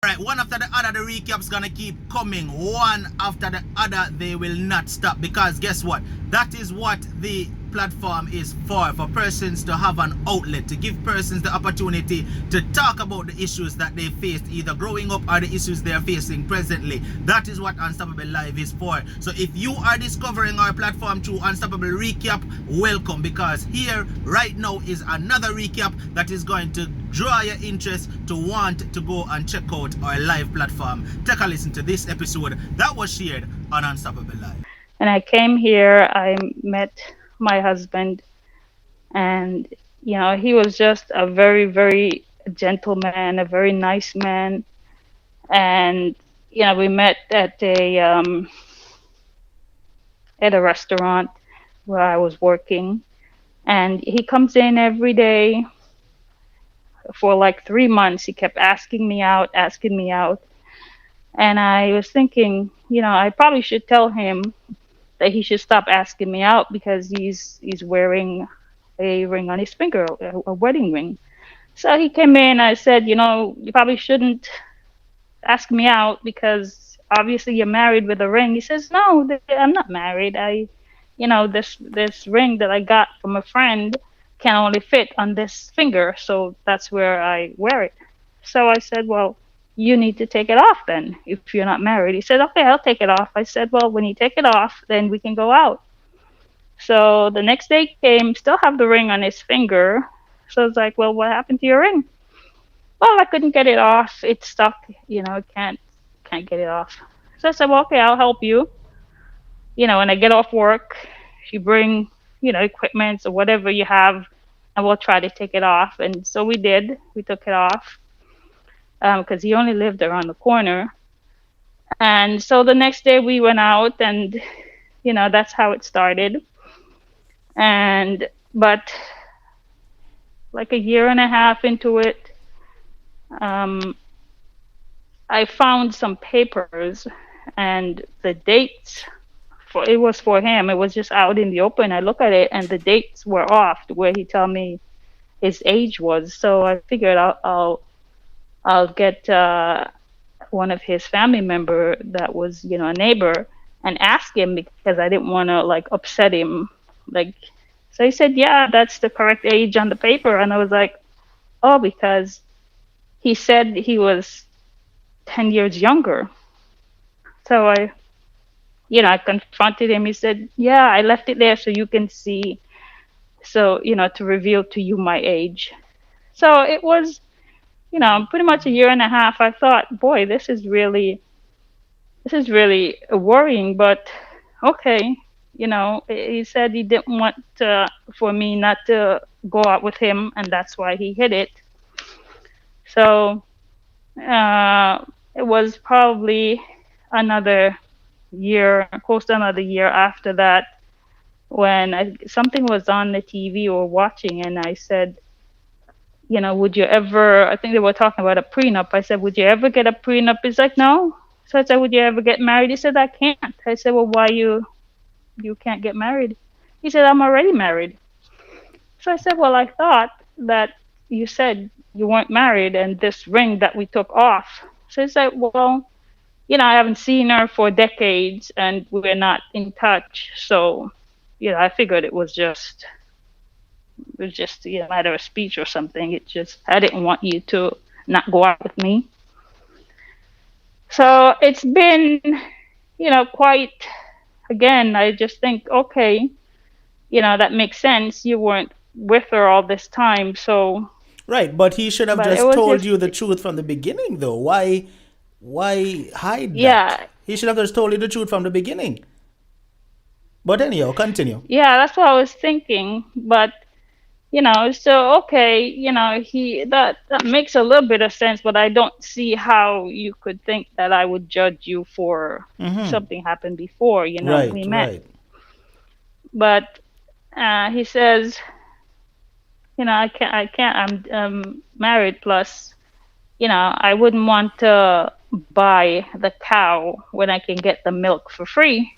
Right, one after the other, the recap's gonna keep coming. One after the other, they will not stop. Because guess what? That is what the platform is for persons to have an outlet, to give persons the opportunity to talk about the issues that they faced either growing up or the issues they are facing presently. That is what Unstoppable Live is for. So if you are discovering our platform through Unstoppable Recap, welcome, because here right now is another recap that is going to draw your interest to want to go and check out our live platform. Take a listen to this episode that was shared on Unstoppable Live. And I came here, I met my husband, and he was just a very, very gentle man, a very nice man. And we met at a restaurant where I was working, and he comes in every day for like 3 months. He kept asking me out, and I was thinking, I probably should tell him that he should stop asking me out, because he's wearing a ring on his finger, a wedding ring. So he came in. I said, you probably shouldn't ask me out, because obviously you're married with a ring. He says, no, I'm not married. This ring that I got from a friend can only fit on this finger, so that's where I wear it. So I said, well, you need to take it off then, if you're not married. He said, okay, I'll take it off. I said, well, when you take it off, then we can go out. So the next day came, still have the ring on his finger. So I was like, well, what happened to your ring? Well, I couldn't get it off. It's stuck, can't get it off. So I said, well, okay, I'll help you. When I get off work, you bring, equipment or whatever you have, and we'll try to take it off. And so we did. We took it off, because he only lived around the corner. And so the next day we went out, and, that's how it started. But like a year and a half into it, I found some papers, and the dates it was for him. It was just out in the open. I look at it, and the dates were off to where he told me his age was. So I figured I'll get one of his family member that was, a neighbor, and ask him, because I didn't want to like upset him. So he said, yeah, that's the correct age on the paper. And I was like, oh, because he said he was 10 years younger. So I confronted him. He said, yeah, I left it there so you can see, so, to reveal to you my age. So it was, pretty much a year and a half. I thought, boy, this is really worrying, but okay. He said he didn't want for me not to go out with him, and that's why he hid it. So it was probably close to another year after that, when something was on the TV or watching, and I said, would you ever, I think they were talking about a prenup. I said, would you ever get a prenup? He's like, no. So I said, would you ever get married? He said, I can't. I said, well, why you can't get married? He said, I'm already married. So I said, well, I thought that you said you weren't married, and this ring that we took off. So he's like, well, I haven't seen her for decades, and we're not in touch. So, I figured it was just a matter of speech or something. I didn't want you to not go out with me. So it's been, quite, again, I just think, okay, that makes sense. You weren't with her all this time. So. Right, but he should have just told you the truth from the beginning, though. Why hide that? Yeah. He should have just told you the truth from the beginning. But anyhow, continue. Yeah, that's what I was thinking. But, so, okay, that makes a little bit of sense, but I don't see how you could think that I would judge you for something happened before, we met. Right. But he says, I can't, I'm married, plus, I wouldn't want to buy the cow when I can get the milk for free.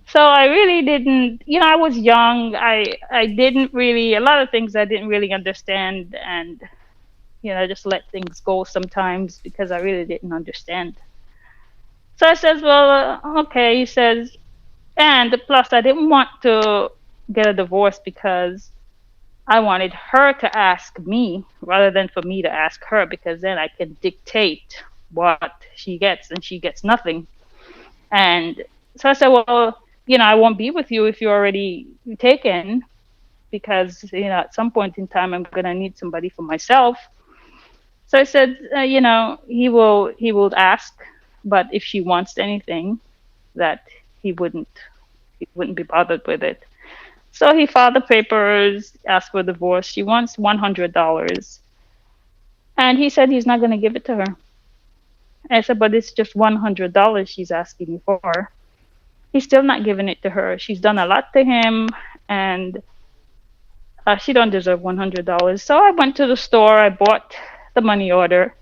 So I really didn't, I was young. I didn't really, a lot of things I didn't really understand. And, just let things go sometimes because I really didn't understand. So I says, well, okay. He says, and plus I didn't want to get a divorce because I wanted her to ask me rather than for me to ask her, because then I can dictate what she gets and she gets nothing. And so I said, well, I won't be with you if you're already taken, because, at some point in time I'm going to need somebody for myself. So I said, he will ask, but if she wants anything, that he wouldn't be bothered with it. So he filed the papers, asked for a divorce. She wants $100. And he said he's not going to give it to her. And I said, but it's just $100 she's asking me for. He's still not giving it to her. She's done a lot to him, and she don't deserve $100. So I went to the store, I bought the money order,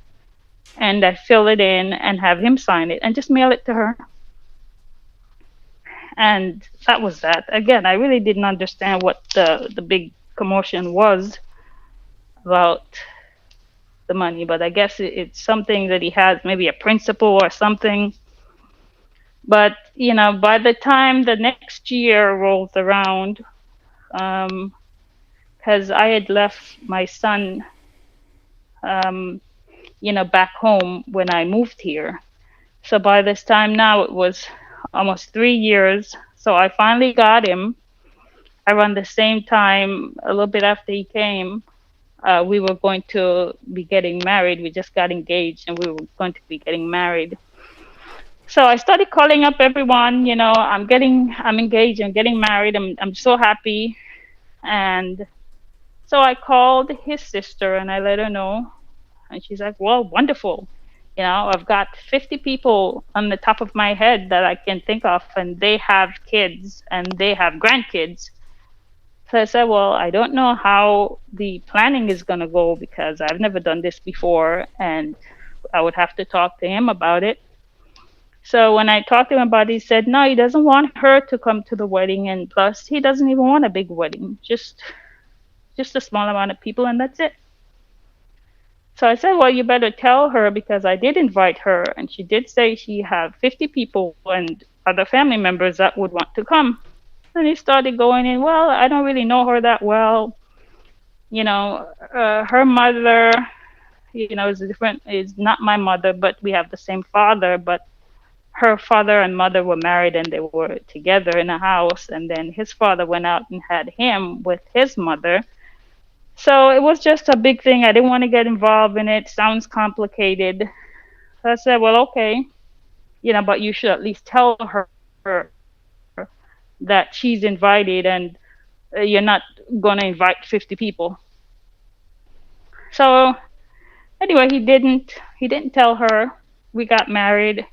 and I fill it in and have him sign it and just mail it to her. And that was that. Again, I really didn't understand what the big commotion was about the money, but I guess it's something that he has, maybe a principle or something. But by the time the next year rolls around, because I had left my son, back home when I moved here. So by this time now it was almost 3 years. So I finally got him around the same time, a little bit after he came. We were going to be getting married. We just got engaged and we were going to be getting married. So I started calling up everyone, I'm engaged, I'm getting married, I'm so happy. And so I called his sister and I let her know. And she's like, well, wonderful. I've got 50 people on the top of my head that I can think of, and they have kids and they have grandkids. So I said, well, I don't know how the planning is going to go because I've never done this before, and I would have to talk to him about it. So when I talked to him about it, he said, no, he doesn't want her to come to the wedding, and plus he doesn't even want a big wedding, just a small amount of people, and that's it. So I said, well, you better tell her because I did invite her, and she did say she had 50 people and other family members that would want to come. And he started going in, well, I don't really know her that well. Her mother, is not my mother, but we have the same father. But her father and mother were married and they were together in a house. And then his father went out and had him with his mother. So it was just a big thing. I didn't want to get involved in it. Sounds complicated. So I said, well, okay, but you should at least tell her that she's invited and you're not going to invite 50 people. So anyway, he didn't tell her. We got married,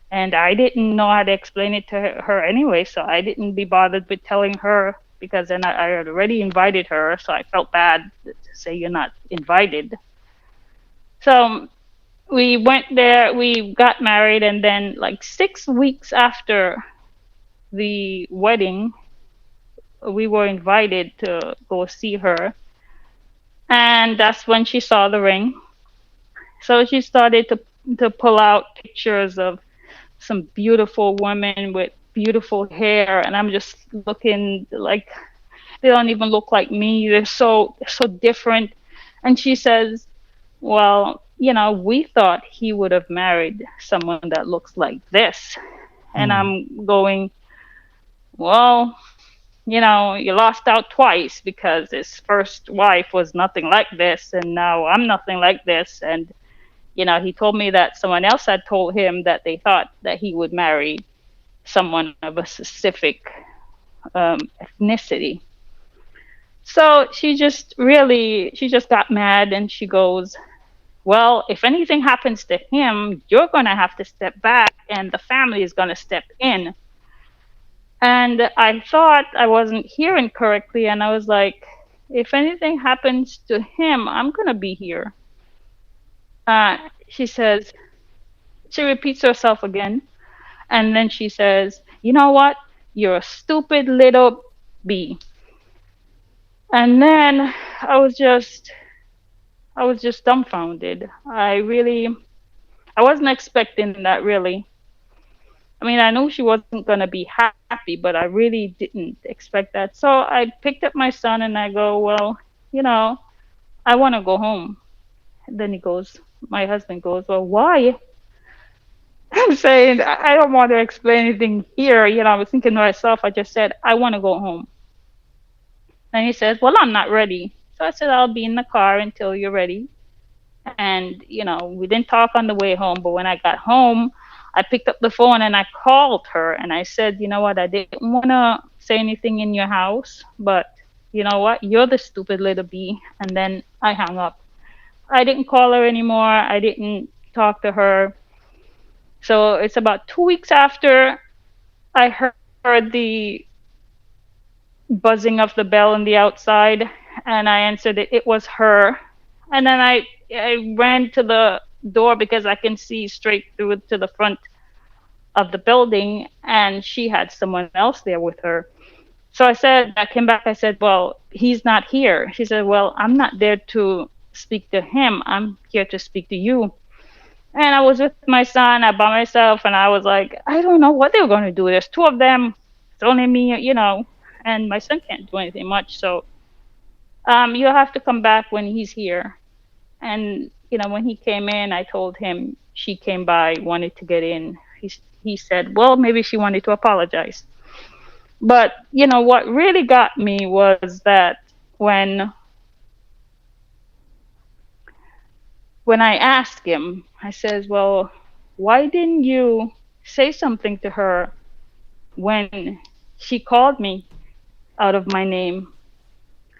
and I didn't know how to explain it to her anyway, so I didn't be bothered with telling her because then I had already invited her, so I felt bad to say you're not invited. So we went there, we got married, and then like 6 weeks after the wedding, we were invited to go see her. And that's when she saw the ring. So she started to pull out pictures of some beautiful women with beautiful hair, and I'm just looking like they don't even look like me. They're so different. And she says, well, we thought he would have married someone that looks like this. And I'm going, well, you lost out twice because his first wife was nothing like this, and now I'm nothing like this. And, he told me that someone else had told him that they thought that he would marry someone of a specific ethnicity. So she just got mad and she goes, well, if anything happens to him, you're going to have to step back and the family is going to step in. And I thought I wasn't hearing correctly. And I was like, if anything happens to him, I'm going to be here. She says, she repeats herself again. And then she says, you know what? You're a stupid little bee. And then I was just I was just dumbfounded. I wasn't expecting that really. I mean, I knew she wasn't going to be happy, but I really didn't expect that. So I picked up my son and I go, well, you know, I want to go home. Then my husband goes, well, why? I'm saying, I don't want to explain anything here. I was thinking to myself, I just said, I want to go home. And he says, well, I'm not ready. So I said, I'll be in the car until you're ready. And, we didn't talk on the way home. But when I got home, I picked up the phone and I called her and I said, you know what, I didn't want to say anything in your house, but you know what, you're the stupid little bee. And then I hung up. I didn't call her anymore. I didn't talk to her. So it's about 2 weeks after I heard the buzzing of the bell on the outside, and I answered it. It was her. And then I ran to the door because I can see straight through to the front of the building, and she had someone else there with her. So I came back, I said, well, he's not here. She said, well, I'm not there to speak to him. I'm here to speak to you. And I was with my son, by myself, and I was like, I don't know what they're going to do. There's two of them. It's only me, and my son can't do anything much. So you'll have to come back when he's here. And, when he came in, I told him she came by, wanted to get in. He said, well, maybe she wanted to apologize. But, what really got me was that when I asked him, I says, well, why didn't you say something to her when she called me out of my name?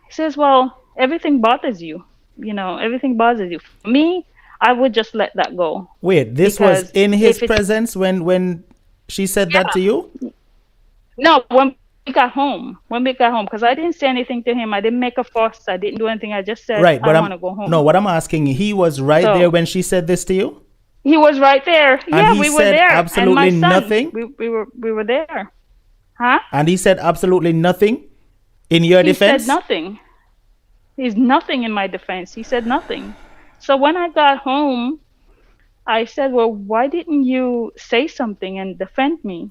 He says, well, everything bothers you. Everything bothers you. For me, I would just let that go. Wait, this was in his presence when she said that to you? No, when we got home, because I didn't say anything to him. I didn't make a fuss. I didn't do anything. I just said, right, but I want to go home. No, what I'm asking, he was right there when she said this to you? He was right there. And we were there. Absolutely and my son, nothing? We were there. Huh? And he said absolutely nothing in your defense? He said nothing. He's nothing in my defense. He said nothing. So when I got home, I said, well, why didn't you say something and defend me?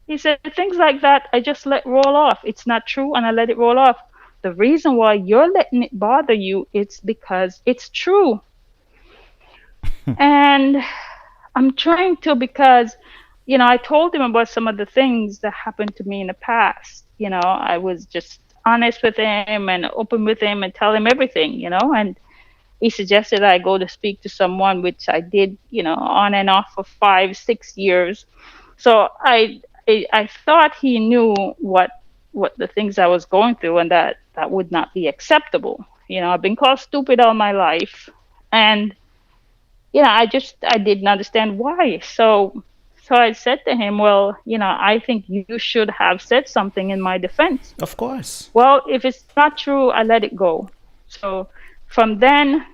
He said, things like that, I just let roll off. It's not true, and I let it roll off. The reason why you're letting it bother you, it's because it's true. And I'm trying to, because, I told him about some of the things that happened to me in the past. I was just honest with him and open with him and tell him everything, and he suggested I go to speak to someone, which I did, on and off for 5-6 years. So I thought he knew what the things I was going through, and that would not be acceptable. I've been called stupid all my life, and I didn't understand why. So I said to him, well, I think you should have said something in my defense. Of course. Well, if it's not true, I let it go. So from then,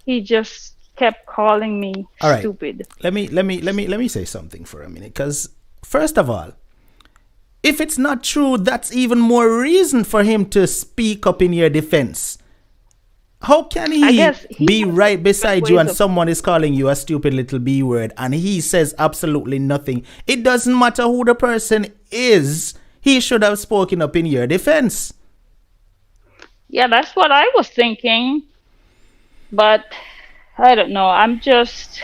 he just kept calling me stupid. Let me say something for a minute, because first of all, if it's not true, that's even more reason for him to speak up in your defense. How can he be right beside you and someone is calling you a stupid little B word and he says absolutely nothing? It doesn't matter who the person is. He should have spoken up in your defense. Yeah, that's what I was thinking. But I don't know. I'm just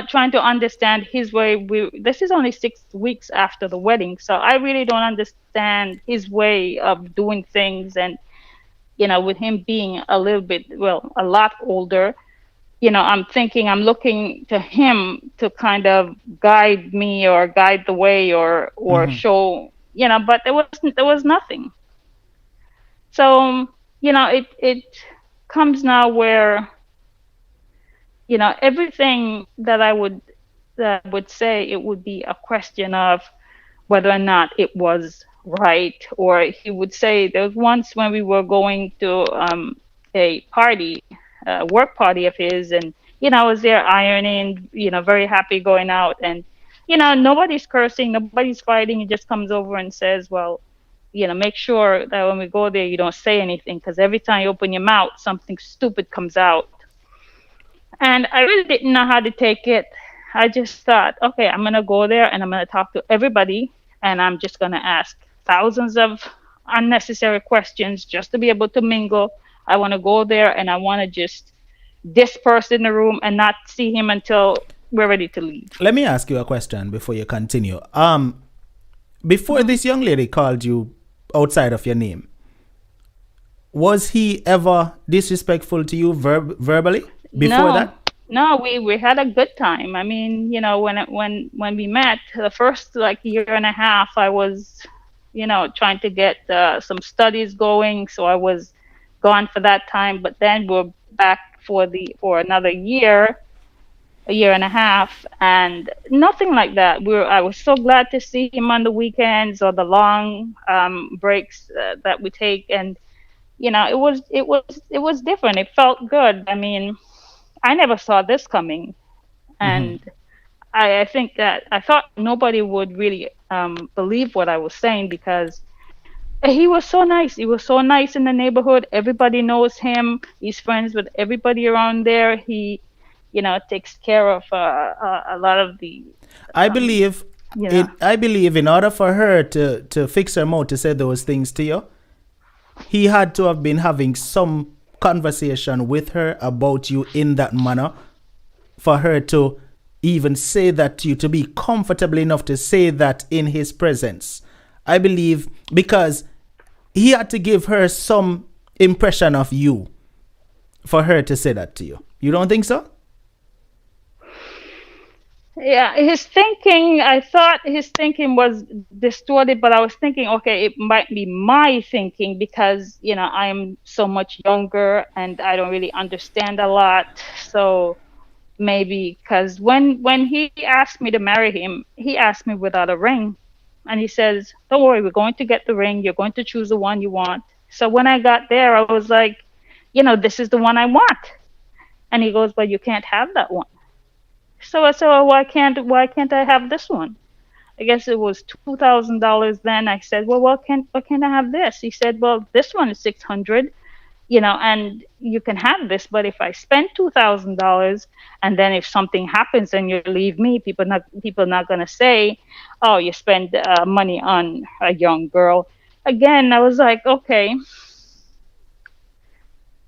trying to understand his way. This is only 6 weeks after the wedding, so I really don't understand his way of doing things. And with him being a lot older, I'm looking to him to kind of guide me or guide the way or show, but there was nothing. So, it comes now where, everything that I would say, it would be a question of whether or not it was right. Or he would say, there was once when we were going to a party, a work party of his, and I was there ironing, very happy going out, and nobody's cursing, nobody's fighting. He just comes over and says, well, make sure that when we go there, you don't say anything, because every time you open your mouth, something stupid comes out. And I really didn't know how to take it. I just thought, okay, I'm going to go there and I'm going to talk to everybody, and I'm just going to ask thousands of unnecessary questions just to be able to mingle. I want to go there and I want to just disperse in the room and not see him until we're ready to leave. Let me ask you a question before you continue. Before Mhm. this young lady called you outside of your name, was he ever disrespectful to you verbally before No, that? no, we had a good time. I mean, when we met, the first like year and a half, I was, trying to get some studies going, so I was gone for that time. But then we're back for another year, a year and a half, and nothing like that. I was so glad to see him on the weekends or the long breaks that we take, and it was different. It felt good. I mean, I never saw this coming, Mm-hmm. and I think that I thought nobody would really believe what I was saying, because he was so nice. He was so nice in the neighborhood. Everybody knows him. He's friends with everybody around there. He, takes care of a lot of the, I um, believe you know, I believe in order for her to fix her mouth to say those things to you, he had to have been having some conversation with her about you in that manner for her to even say that to you, to be comfortable enough to say that in his presence. I believe because he had to give her some impression of you for her to say that to you. You don't think so? yeah, his thinking, I thought his thinking was distorted, but I was thinking, okay, it might be my thinking because, I'm so much younger and I don't really understand a lot. So maybe because when he asked me to marry him, he asked me without a ring. And he says, don't worry, we're going to get the ring. You're going to choose the one you want. So when I got there, I was like, this is the one I want. And he goes, but you can't have that one. So I said, well, why can't I have this one? I guess it was $2,000 then. I said, well, why can't I have this? He said, well, this one is 600, and you can have this, but if I spend $2,000 and then if something happens and you leave me, people not gonna say, oh, you spend money on a young girl. Again, I was like, okay,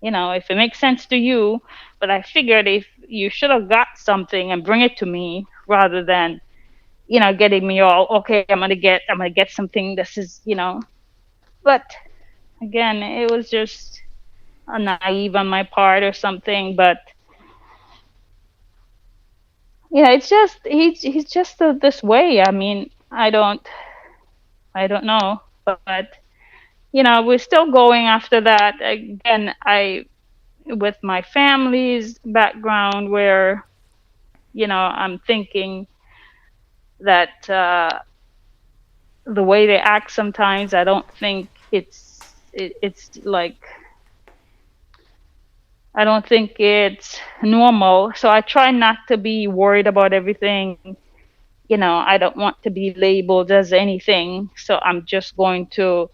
if it makes sense to you, but I figured if you should have got something and bring it to me rather than getting me all okay. I'm gonna get something. This is. But again, it was just a naive on my part or something. But it's just he's just this way. I mean, I don't know, but we're still going after that. Again, I with my family's background, where I'm thinking that the way they act sometimes, I don't think it's like, I don't think it's normal. So I try not to be worried about everything. I don't want to be labeled as anything. So I'm just going to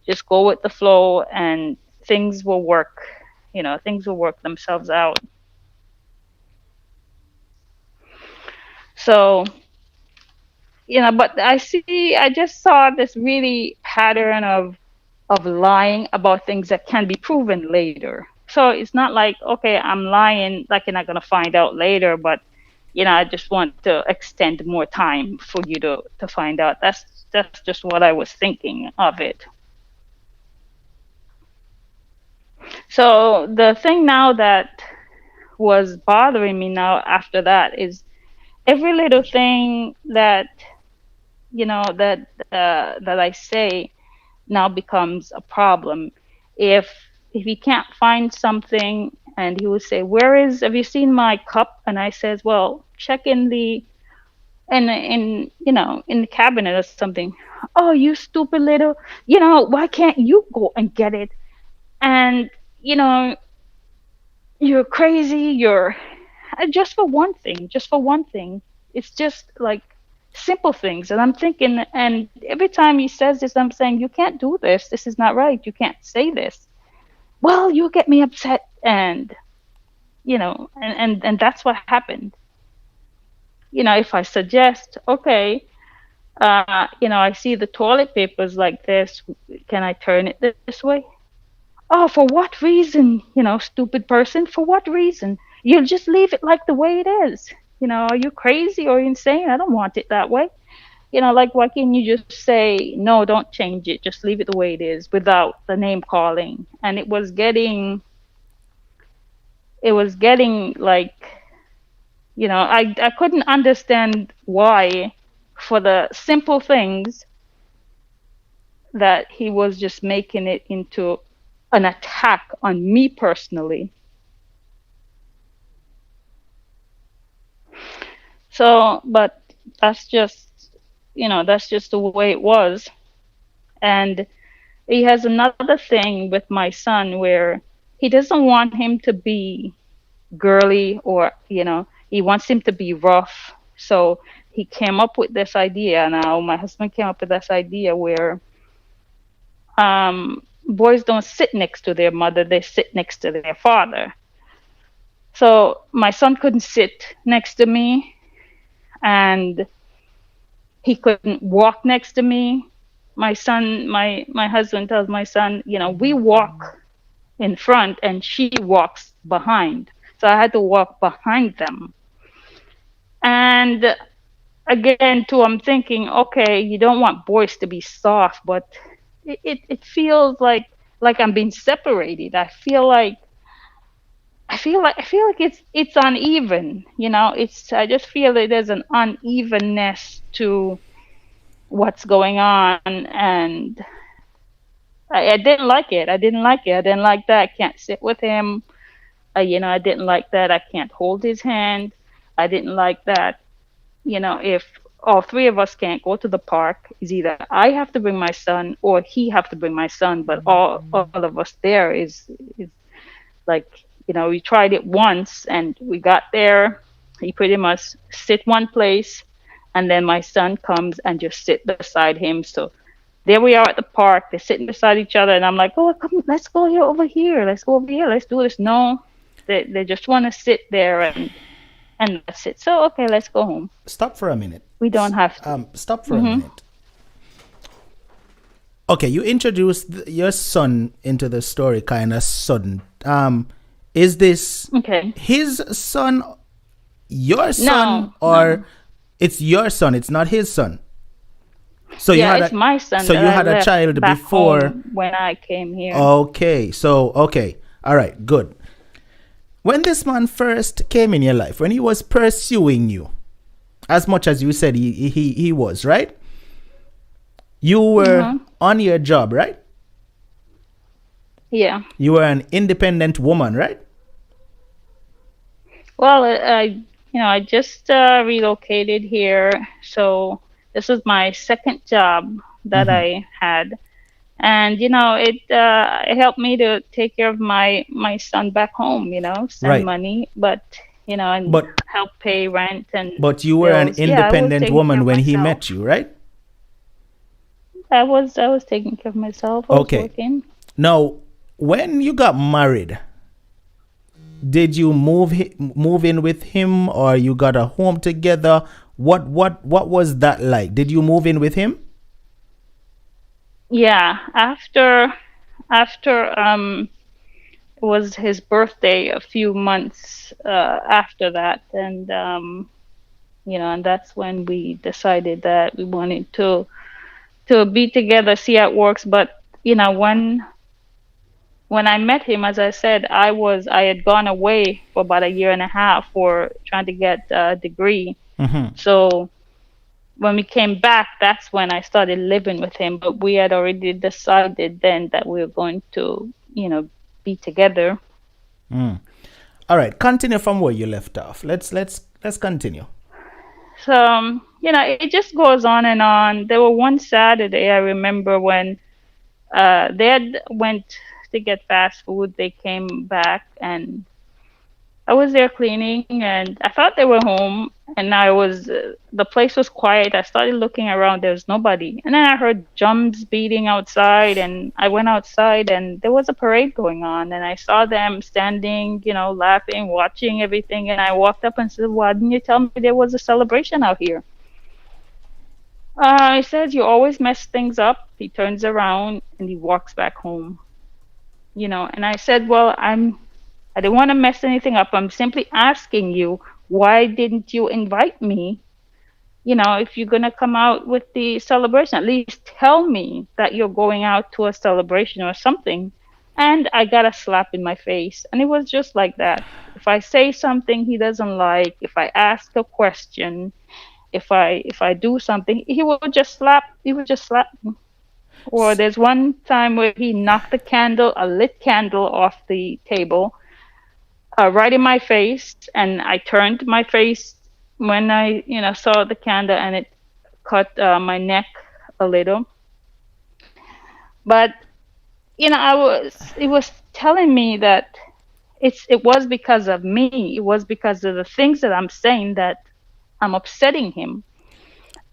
just go with the flow, and things will work. Things will work themselves out. So, but I just saw this really pattern of lying about things that can be proven later. So it's not like, okay, I'm lying, like you're not gonna find out later, but I just want to extend more time for you to find out. That's just what I was thinking of it. So the thing now that was bothering me now after that is every little thing that I say now becomes a problem. If if he can't find something, and he would say, "Where is? Have you seen my cup?" And I says, "Well, check in the cabinet or something." "Oh, you stupid little, why can't you go and get it?" And you know, you're crazy. You're just for one thing. Just for one thing. It's just like. simple things. And I'm thinking, and every time he says this, I'm saying, you can't do this. This is not right. You can't say this. Well, you get me upset. And, and that's what happened. If I suggest, okay, I see the toilet papers like this. Can I turn it this way? Oh, for what reason? Stupid person. For what reason? You'll just leave it like the way it is. Are you crazy or insane? I don't want it that way. Like, why can't you just say, no, don't change it. Just leave it the way it is without the name calling. And it was getting like, I couldn't understand why, for the simple things, that he was just making it into an attack on me personally. So, but that's just the way it was. And he has another thing with my son where he doesn't want him to be girly, or he wants him to be rough. So he came up with this idea. Now my husband came up with this idea where boys don't sit next to their mother, they sit next to their father. So my son couldn't sit next to me, and he couldn't walk next to me. My husband tells my son, we walk in front and she walks behind. So I had to walk behind them. And again, too, I'm thinking, okay, you don't want boys to be soft, but it feels like I'm being separated. I feel like it's uneven. I just feel that there's an unevenness to what's going on, and I didn't like it. I didn't like it. I didn't like that. I can't sit with him. I didn't like that. I can't hold his hand. I didn't like that. If all three of us can't go to the park, is either I have to bring my son or he have to bring my son. But all of us there is like, we tried it once and we got there. He pretty much sit one place, and then my son comes and just sit beside him. So there we are at the park. They're sitting beside each other, and I'm like, "Oh, come, let's go here, over here. Let's go over here. Let's do this." No, they just want to sit there, and that's it. So okay, let's go home. Stop for a minute. We don't have to. Stop for a minute. Okay, you introduced your son into the story kind of sudden. Is this Okay. his son, your son, or no. it's your son? It's not his son. So Yeah, it's my son. So that you I had a left child back before. home when I came here. Okay. So okay. All right. Good. When this man first came in your life, when he was pursuing you, as much as you said he was, right? You were on your job, right? Yeah. You were an independent woman, right? Well, I just relocated here, so this was my second job that I had, and it helped me to take care of my son back home. Send Right. money, but and But help pay rent and but you were an bills. Yeah, I was independent taking care woman of when he myself. met you, right? I was taking care of myself. I was Okay. working. Now, when you got married, did you move in with him, or you got a home together? What was that like? Did you move in with him? Yeah, after it was his birthday a few months after that, and that's when we decided that we wanted to be together, see how it works. But when I met him, as I said, I had gone away for about a year and a half for trying to get a degree. So when we came back, that's when I started living with him. But we had already decided then that we were going to, be together. All right, continue from where you left off. Let's continue. So, it just goes on and on. There were one Saturday I remember when they had went to get fast food. They came back, and I was there cleaning, and I thought they were home. And I was the place was quiet. I started looking around. There was nobody, and then I heard drums beating outside. And I went outside, and there was a parade going on. And I saw them standing, laughing, watching everything. And I walked up and said, "Why didn't you tell me there was a celebration out here?" He says, "You always mess things up." He turns around and he walks back home. And I said, "Well, I don't want to mess anything up. I'm simply asking you, why didn't you invite me? If you're going to come out with the celebration, at least tell me that you're going out to a celebration or something." And I got a slap in my face. And it was just like that. If I say something he doesn't like, if I ask a question, if I do something, he would just slap me. Or there's one time where he knocked a lit candle off the table, right in my face, and I turned my face when I, saw the candle, and it cut my neck a little. But it was telling me that it was because of me. It was because of the things that I'm saying that I'm upsetting him.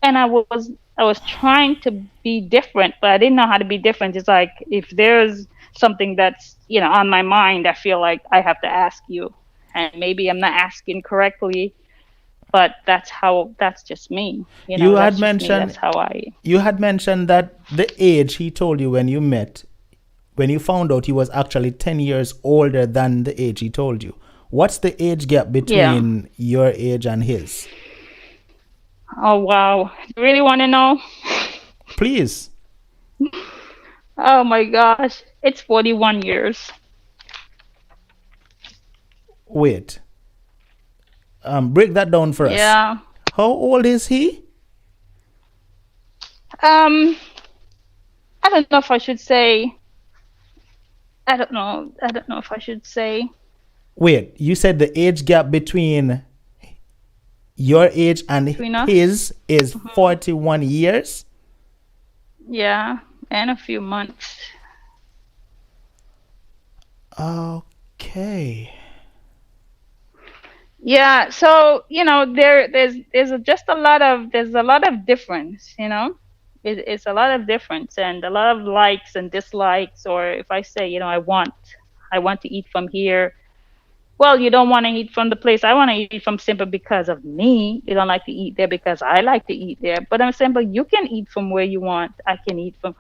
And I was trying to be different, but I didn't know how to be different. It's like, if there's something that's on my mind, I feel like I have to ask you, and maybe I'm not asking correctly, but that's just me. You That's had just me. mentioned That's how I. you had mentioned that the age he told you when you met, when you found out he was actually 10 years older than the age he told you. What's the age gap between your age and his? Oh wow! You really want to know? Please. Oh my gosh! It's 41 years. Wait. Break that down for us. Yeah. How old is he? I don't know if I should say. I don't know. I don't know if I should say. Wait, you said the age gap between your age and Between us? his is 41 years? Yeah, and a few months. Okay. Yeah, so there's a lot of difference. It's a lot of difference, and a lot of likes and dislikes. Or if I say, I want to eat from here. Well, you don't want to eat from the place I want to eat from simply because of me. You don't like to eat there because I like to eat there. But I'm saying, but you can eat from where you want. I can eat from.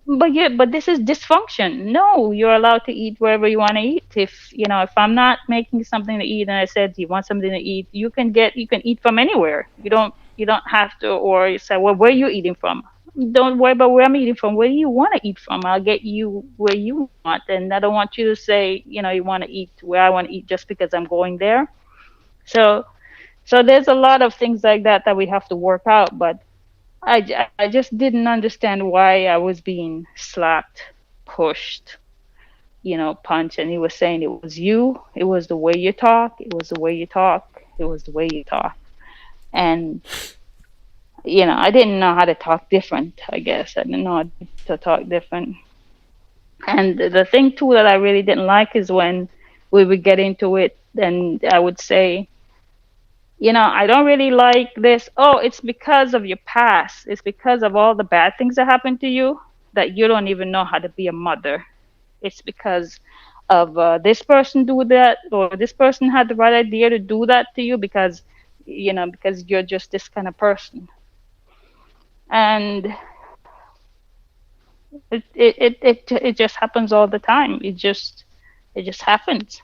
But this is dysfunction. No, you're allowed to eat wherever you want to eat. If I'm not making something to eat and I said, "Do you want something to eat?" You can eat from anywhere. You don't have to, or you say, "Well, where are you eating from?" Don't worry about where I'm eating from. Where do you want to eat from? I'll get you where you want. And I don't want you to say, you want to eat where I want to eat just because I'm going there. So there's a lot of things like that we have to work out. But I just didn't understand why I was being slapped, pushed, punched. And he was saying it was you. It was the way you talk. It was the way you talk. It was the way you talk. And I didn't know how to talk different, I guess. I didn't know how to talk different. And the thing, too, that I really didn't like is when we would get into it, and I would say, I don't really like this. Oh, it's because of your past. It's because of all the bad things that happened to you that you don't even know how to be a mother. It's because of this person do that, or this person had the right idea to do that to you because you're just this kind of person. And it just happens all the time. It just happens.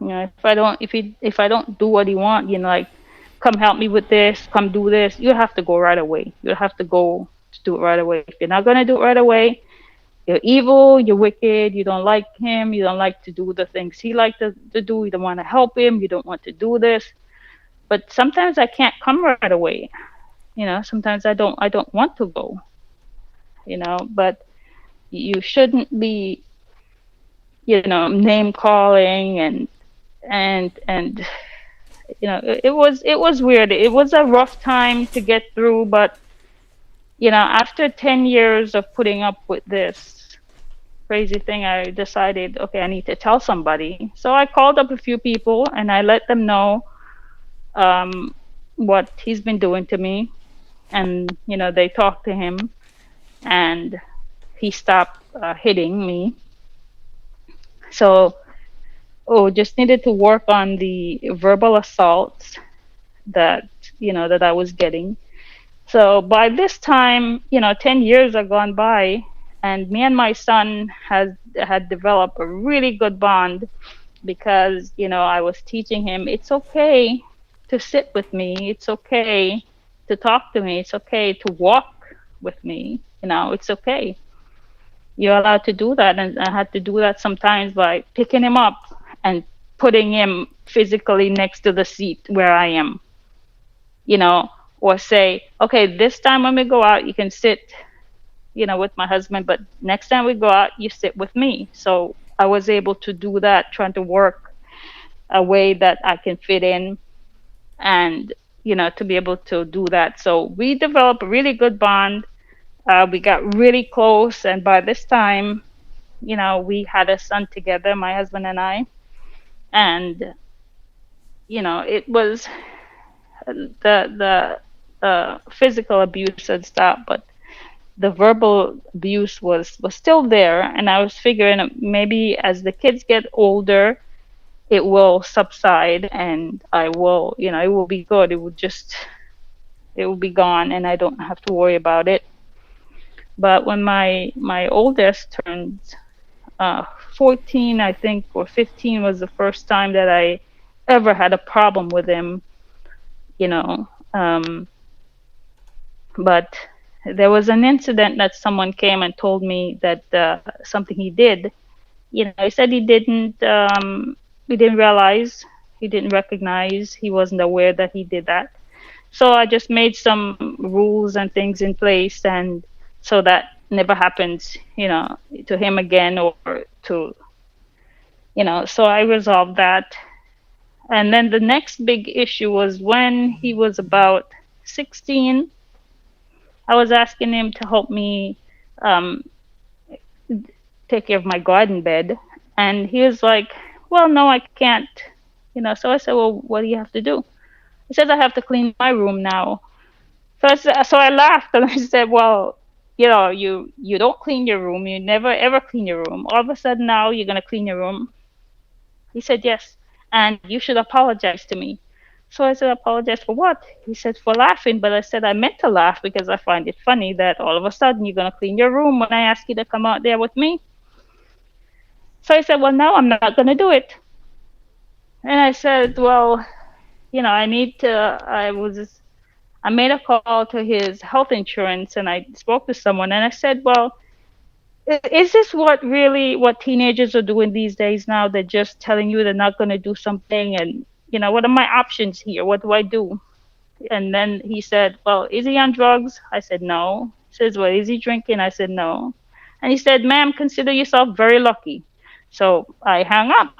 If I don't do what he want, like, come help me with this, come do this, you have to go right away. You have to go to do it right away. If you're not gonna do it right away, you're evil, you're wicked, you don't like him, you don't like to do the things he likes to do, you don't want to help him, you don't want to do this. But sometimes I can't come right away. Sometimes I don't want to go. But you shouldn't be, name calling and it was weird. It was a rough time to get through, but after 10 years of putting up with this, crazy thing, I decided, okay, I need to tell somebody. So I called up a few people and I let them know um, what he's been doing to me. And, they talked to him and he stopped hitting me. So, just needed to work on the verbal assaults that, that I was getting. So by this time, 10 years have gone by, and me and my son had developed a really good bond because, I was teaching him it's okay to sit with me, it's okay to talk to me, it's okay to walk with me, it's okay. You're allowed to do that, and I had to do that sometimes by picking him up and putting him physically next to the seat where I am, you know, or say, okay, this time when we go out, you can sit, with my husband, but next time we go out, you sit with me. So I was able to do that, trying to work a way that I can fit in and, to be able to do that. So we developed a really good bond. We got really close. And by this time, we had a son together, my husband and I. And, it was the physical abuse had stopped, but the verbal abuse was still there. And I was figuring maybe as the kids get older, it will subside and I will, it will be good. It will be gone and I don't have to worry about it. But when my oldest turned 14, I think, or 15 was the first time that I ever had a problem with him, you know. But there was an incident that someone came and told me that something he did. He said he didn't realize, he didn't recognize, he wasn't aware that he did that. So I just made some rules and things in place, and so that never happens, to him again or to, so I resolved that. And then the next big issue was when he was about 16. I was asking him to help me um, take care of my garden bed. And he was like, well, no, I can't. So I said, well, what do you have to do? He says, I have to clean my room now. So I laughed and I said, well, you don't clean your room. You never, ever clean your room. All of a sudden now you're going to clean your room. He said, yes. And you should apologize to me. So I said, apologize for what? He said, for laughing. But I said, I meant to laugh because I find it funny that all of a sudden you're going to clean your room when I ask you to come out there with me. So I said, well, no, I'm not going to do it. And I said, well, I made a call to his health insurance and I spoke to someone and I said, well, is this what teenagers are doing these days now? They're just telling you they're not going to do something. And, what are my options here? What do I do? And then he said, well, is he on drugs? I said, no. He says, well, is he drinking? I said, no. And he said, ma'am, consider yourself very lucky. So I hung up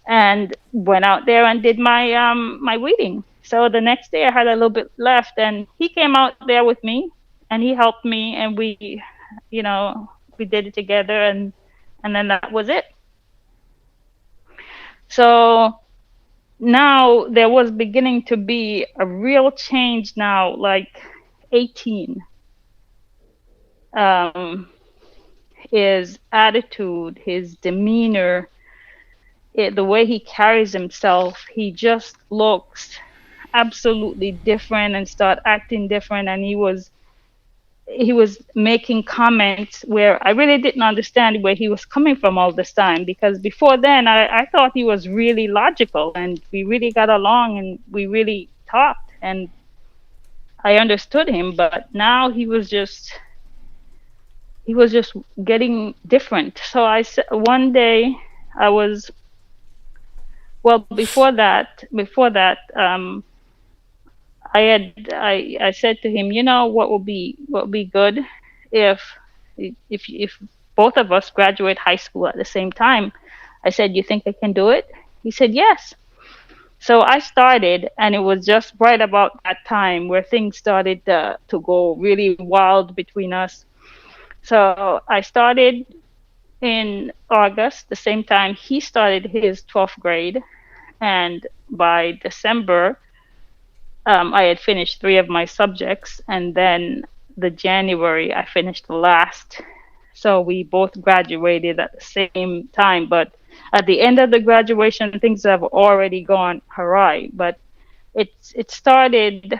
and went out there and did my weeding. So the next day I had a little bit left and he came out there with me and he helped me and we did it together and then that was it. So now there was beginning to be a real change now, like 18. His attitude, his demeanor, the way he carries himself, he just looks absolutely different and start acting different. And he was making comments where I really didn't understand where he was coming from all this time, because before then I thought he was really logical and we really got along and we really talked and I understood him. But now he was just getting different. So I said one day before that I said to him, what would be good if both of us graduate high school at the same time. I said, you think I can do it? He said, yes. So I started, and it was just right about that time where things started to go really wild between us. So I started in August, the same time he started his 12th grade. And by December, I had finished 3 of my subjects. And then the January, I finished the last. So we both graduated at the same time. But at the end of the graduation, things have already gone awry. But it started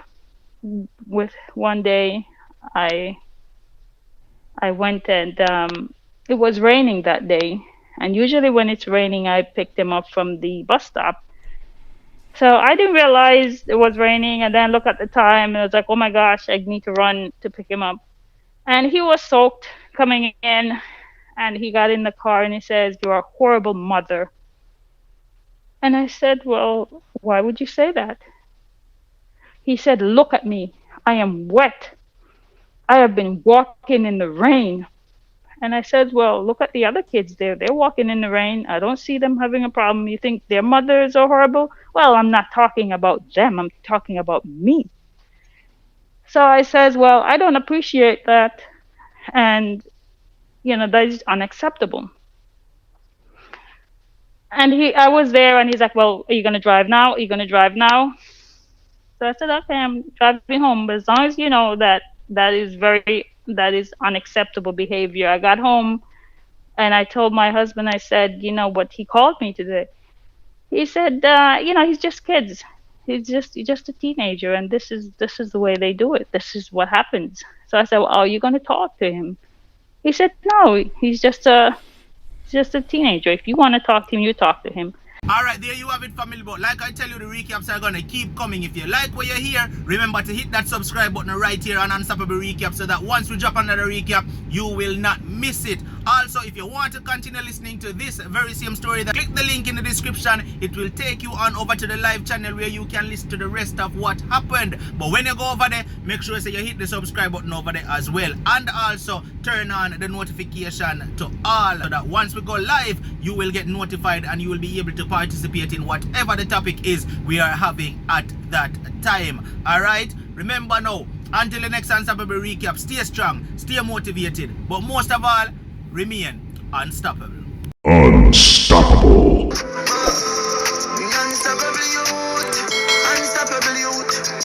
with one day I went and it was raining that day. And usually when it's raining, I picked him up from the bus stop. So I didn't realize it was raining, and then look at the time and I was like, oh my gosh, I need to run to pick him up. And he was soaked coming in, and he got in the car and he says, "You're a horrible mother." And I said, "Well, why would you say that?" He said, "Look at me. I am wet. I have been walking in the rain." And I said, "Well, look at the other kids there. They're walking in the rain. I don't see them having a problem. You think their mothers are horrible? Well, I'm not talking about them. I'm talking about me." So I says, "Well, I don't appreciate that. And, that is unacceptable." And I was there, and he's like, "Well, are you going to drive now? Are you going to drive now?" So I said, "Okay, I'm driving home. But as long as you know that is unacceptable behavior." I got home and I told my husband, I said, what he called me today. He said, he's just kids. He's just a teenager, and this is the way they do it. This is what happens. So I said, "Well, are you going to talk to him?" He said, "No, he's just a teenager. If you want to talk to him, you talk to him." Alright, there you have it, family. But like I tell you, the recaps are gonna keep coming. If you like what you hear, remember to hit that subscribe button right here on Unstoppable Recap, so that once we drop another recap, you will not miss it. Also, if you want to continue listening to this very same story, click the link in the description. It will take you on over to the live channel where you can listen to the rest of what happened. But when you go over there, make sure you hit the subscribe button over there as well. And also turn on the notification to all, so that once we go live, you will get notified and you will be able to participate in whatever the topic is we are having at that time. Alright, remember now, until the next Unstoppable Recap, stay strong, stay motivated, but most of all, remain unstoppable. Unstoppable.